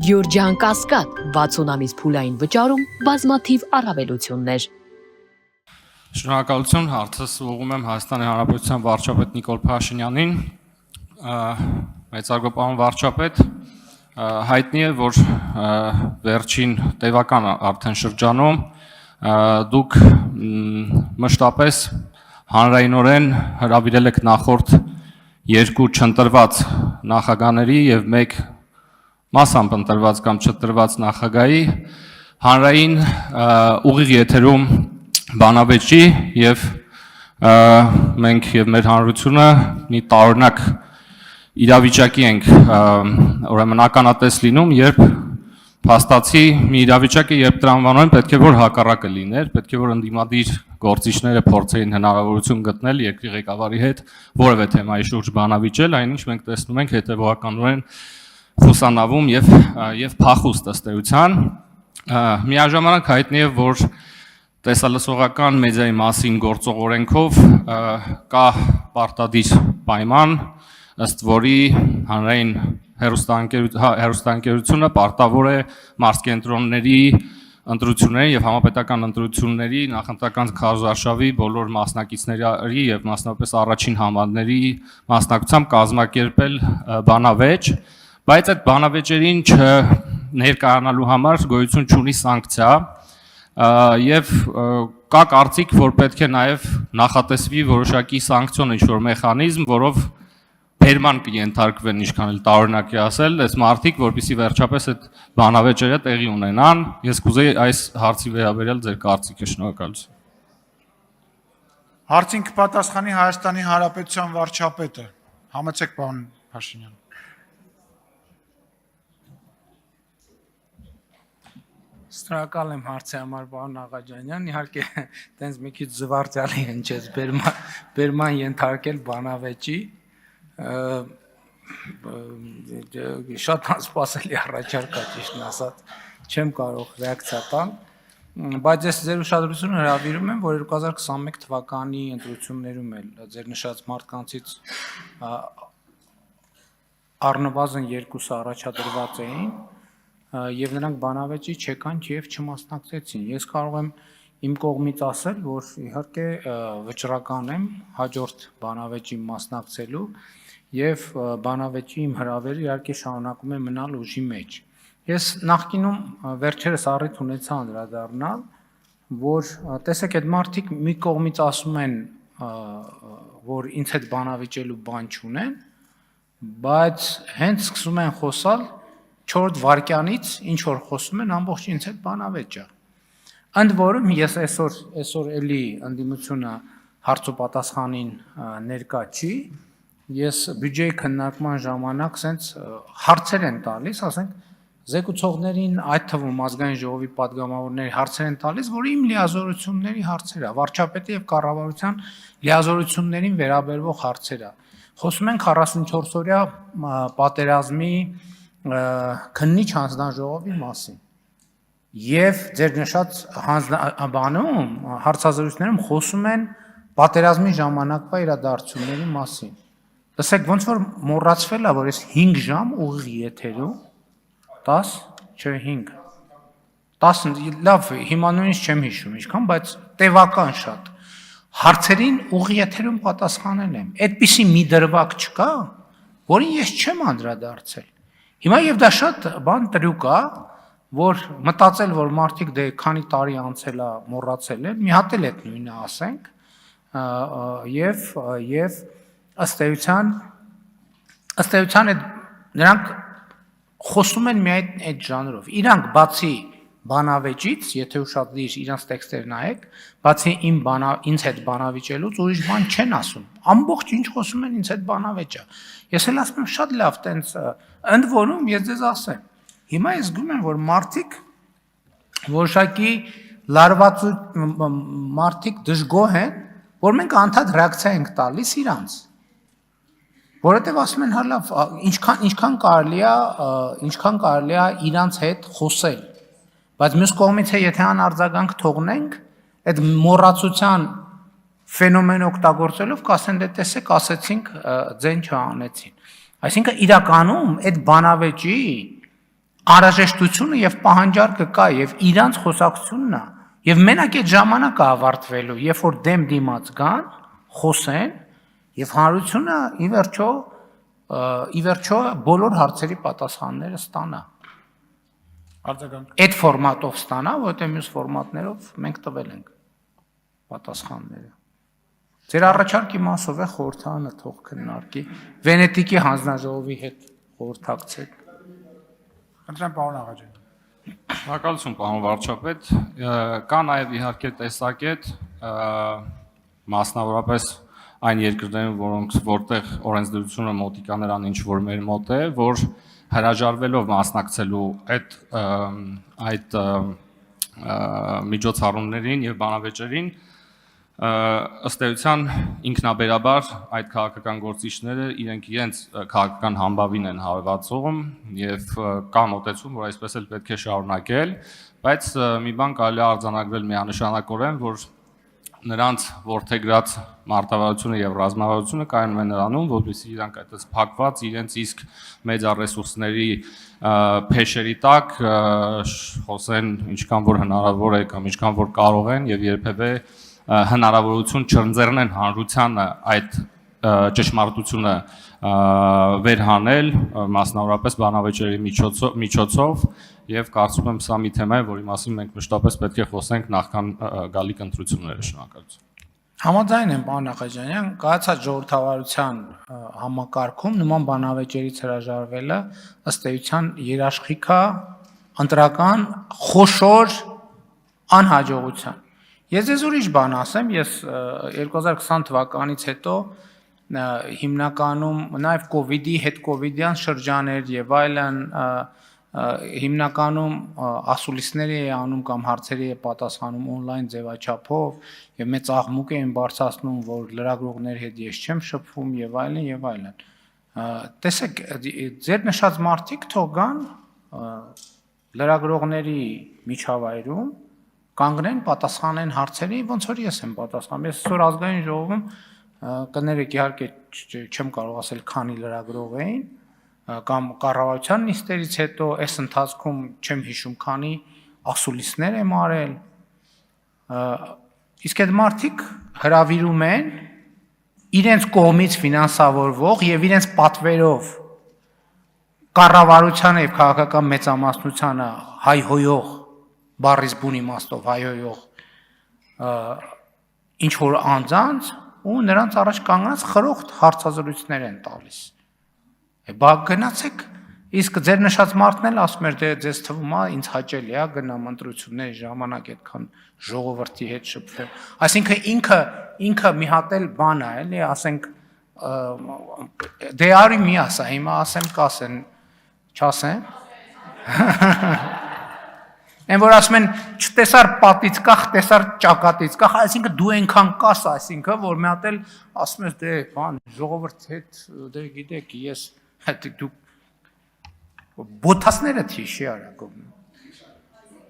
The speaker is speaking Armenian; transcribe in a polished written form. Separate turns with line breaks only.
Գյորջյան Կասկադ 60 ամիս փուլային վճարում բազմաթիվ առավելություններ։
Շնորհակալություն, հարցս ուղղում եմ Հայաստանի Հանրապետության վարչապետ Նիկոլ Փաշինյանին, մեծարգո պարոն վարչապետ, հայտնի է, որ վերջին տևական արդեն շրջանում դուք մշտապես հանրայինորեն հրավիրել եք նախորդ երկու չընտրված նախագահների եւ մեկ մասամբ ընտրված կամ չընտրված նախագահի հանրային ուղիղ եթերում բանավեճի եւ մենք եւ մեր հանրությունը մի տարօրինակ իրավիճակի ենք ուրեմն ականատես լինում, երբ փաստացի մի իրավիճակ է, երբ տրամաբանորեն պետք է որ հակառակը լիներ, պետք է որ ընդդիմադիր գործիչները փորձեին հնարավորություն գտնել երկրի ղեկավարի հետ որևէ թեմայի շուրջ բանավիճել, այնինչ մենք տեսնում ենք հետեւողականորեն խուսանավում եւ փախուստ ըստ էության միաժամանակ հայտնի է, որ տեսալսողական մեդիայի մասին գործող օրենքով կա պարտադիր պայման, ըստ որի հանրային հեռուստաընկերությունը պարտավոր է մարզկենտրոնների ընտրությունների եւ համապետական ընտրությունների նախընտրական քարոզարշավի բոլոր մասնակիցների եւ մասնավորապես առաջին համարների մասնակցությամբ կազմակերպել բանավեճ, բայց այդ բանավեճերին չներկայանալու համար գոյություն չունի սանկցիա եւ կա կարծիք, որ պետք է նաեւ նախատեսվի որոշակի սանկցիոն ինչ-որ մեխանիզմ, որով բերման կենթարկվեն, ինչքան էլ տարօրինակ է ասել, այս մարդիկ, որպեսզի վերջապես այդ բանավեճերը տեղի ունենան, ես կուզեի այս հարցի վերաբերյալ ձեր կարծիքը, շնորհակալություն։
Հարցին կպատասխանի Հայաստանի Հանրապետության վարչապետը։ Համեցեք, պարոն Փաշինյան։
Շնորհակալ եմ հարցի համար, պարոն Աղաջանյան, իհարկե տենց մի քիչ զվարճալի հնչեց բերման ենթարկել բանավեճի, շատ անսպասելի առաջարկ է, ճիշտն ասած, չեմ կարող ռեակցիա տալ, բայց ես ձեր ուշադրությունը հրավիրում եմ, որ 2021 թվականի ընտրություններում էլ ձեր նշած մարդկանցից առնվազն երկուսը առաջադրված էին եւ նրանք բանավեճի չեկան եւ չմասնակցեցին։ Ես կարող եմ իմ կողմից ասել, որ իհարկե վճռական եմ հաջորդ բանավեճի մասնակցելու եւ բանավեճի իմ հրավերը իհարկե շարունակում է մնալ ուժի մեջ։ Ես նախկինում վերջերս առիթ ունեցա անդրադառնալ, որ տեսեք այդ մարդիկ մի կողմից ասում են, որ ինձ հետ բանավեճելու բան չունեն, բայց հենց սկսում են խոսալ 4 վայրկյանից ինչ որ խոսում են ամբողջ ինձ հետ բանավեճը։ Ընդ որում ես այսօր էլի ընդդիմությունը հարց ու պատասխանին ներկա չի, ես բյուջեի քննարկման ժամանակ սենց հարցեր են տալիս, ասենք զեկուցողներին, այդ թվում ազգային ժողովի պատգամավորների հարցեր են տալիս, որ իմ լիազորությունների հարցեր է, վարչապետի եւ կառավարության լիազորություններին վերաբերող հարցեր է։ Խոսում ենք 44-օրյա պատերազմի քննիչ հանձնաժողովի մասին եւ ձեր նշած բանում հարցազրույցներում խոսում են պատերազմի ժամանակվա իրադարձությունների մասին։ Լսեք, ոնց որ մոռացվել է, որ ես 5 ժամ ուղիղ եթերում 10, չէ 5 10 լավ, հիմա նույնիսկ չեմ հիշում ինչքան, բայց տևական շատ հարցերին ուղիղ եթերում պատասխանել եմ։ Այդպիսի մի դրվագ չկա, որին ես չեմ անդրադարձել։ Հիմա եւ դա շատ բան տրյուկ է, որ մտածել, որ մարդիկ դե քանի տարի անցել է, մոռացել են, մի հատ էլ այդ նույնը ասենք, եւ ըստ էության այդ նրանք խոսում են միայն այդ ժանրով։ Իրանք բացի բանավեճից, եթե ուշադրիր իրանց տեքստերը նայեք, բացի ինձ հետ բանավիճելուց ուրիշ բան չեն ասում։ Ամբողջ ինչ խոսում են ինձ հետ բանավեճը։ Ես էլ ասում եմ շատ լավ, տենց ընդ որում ես ձեզ ասեմ։ Հիմա ես զգում եմ, որ մարդիկ որոշակի լարված մարդիկ դժգոհ են, որ մենք անդադ ռեակցիա ենք տալիս իրանց։ Որովհետև ասում են, հա լավ, ինչքան կարելի է իրանց հետ խոսել։ Բայց մյուս կողմից եթե անարձագանք թողնենք, այդ մոռացության ֆենոմեն օգտագործելով կասեն դե տեսեք, ասեցինք, ձեն չանեցին։ Այսինքն իրականում այդ բանավեճի անհրաժեշտությունը եւ պահանջարկը կա եւ իրանց խոսակցությունն է եւ մենակ այդ ժամանակը ավարտվելու, երբ որ դեմ դիմաց կան, խոսեն եւ հանրությունը ի վերջո բոլոր հարցերի պատասխանները ստանա։
Արձագանք։
Այդ ֆորմատով ստանա, որտեղ մյուս ֆորմատներով մենք տվել ենք պատասխանները։ Ձեր առաջարկի մասով է խորհրդանը թող քննարկի, Վենետիկի հանձնաժողովի հետ խորհրդակցեք։
Խնդրեմ պարոն Աղաջյան։
Շնորհակալություն պարոն վարչապետ, կա նաև իհարկե տեսակետ, մասնավորապես այն երկրներում, որտեղ օրենսդրությունը մոտիկաներան ինչ որ մեր մոտ է, որ հրաժարվելով մասնակցելու այդ միջոցառումներին եւ բանավեճերին ըստ էության ինքնաբերաբար այդ քաղաքական գործիչները իրենց քաղաքական համբավին են հարվածում եւ կա մոտեցում, որ այսպես էլ պետք է շարունակել, բայց մի բան կարելի է արձանագրել միանշանակորեն, որ նրանց ворթեգրած մարտավարությունը եւ ռազմավարությունը կայանում է նրանում, որովհետեւ իրանք այդպես փակված իրենց իսկ մեծ ռեսուրսների փեշերի տակ խոսեն ինչքան որ հնարավոր է կամ ինչքան որ կարող են եւ երբևէ հնարավորություն չընձեռնեն հանրությանը այդ ճշմարտությունը վերհանել, մասնավորապես բանավեճերի միջոցով եւ կարծում եմ սա մի թեմա է, որի մասին մենք մշտապես պետք է խոսենք նախքան գալիք ընտրությունները։ Շնորհակալություն։
Համաձայն եմ, պարոն Աղաջանյան, կայացած ժողովրդավարության համակարգում նման բանավեճերից հրաժարվելը ըստ էության երաշխիք է ընտրական խոշոր անհաջողության։ Ես ձեզ ուրիշ բան ասեմ, ես 2020 թվականից հետո հիմնականում նաև կոവിഡ്ի հետ կոവിഡ്յան շրջաներ եւ այլն հիմնականում ասուլիսներ է անում կամ հարցերի է պատասխանում on-line ձևաչափով եւ մեծ աղմուկ են բարձրացնում, որ լրագրողների հետ ես չեմ շփվում եւ այլն եւ այլն։ Տեսեք, ձեր նշած մարդիկ թող գան լրագրողների միջավայրում կանգնեն, պատասխանեն հարցերի, ոնց որ ես եմ պատասխանում։ Ես այսօր ազգային ժողովում կներեք իհարկե չեմ կարող ասել քանի լրագրող էին կամ կառավարության նիստերից հետո այս ընթացքում չեմ հիշում քանի ասուլիսներ եմ արել, իսկ այդ մարդիկ հրավիրում են իրենց կողմից ֆինանսավորվող եւ իրենց պատվերով կառավարությանը եւ քաղաքական մեծամասնությանը հայհոյող բառից բուն իմաստով հայհոյող ինչ որ անձանց ու նրանց առաջ կանգնած խրոխտ հարցազրույցներ են տալիս։ Բա գնացեք, իսկ ձեր նշած մարդն էլ ասում էր, դե ձեզ թվում է, ինձ հաճելի է գնամ ընտրությունների ժամանակ այդքան ժողովրդի հետ շփվել։ Այսինքն ինքը մի հատ էլ բան է, էլի, ասենք դե արի մի ասա, հիմա ասեմ կասեն, չասեմ։ Են որ ասում են չտեսար պատից կախ, տեսար ճակատից կախ, այսինքն դու այնքան կաս, այսինքն որ մի հատ էլ ասում ես դե բան ժողովրդի հետ դե գիտեք ես դու բոթասները թիշի արագում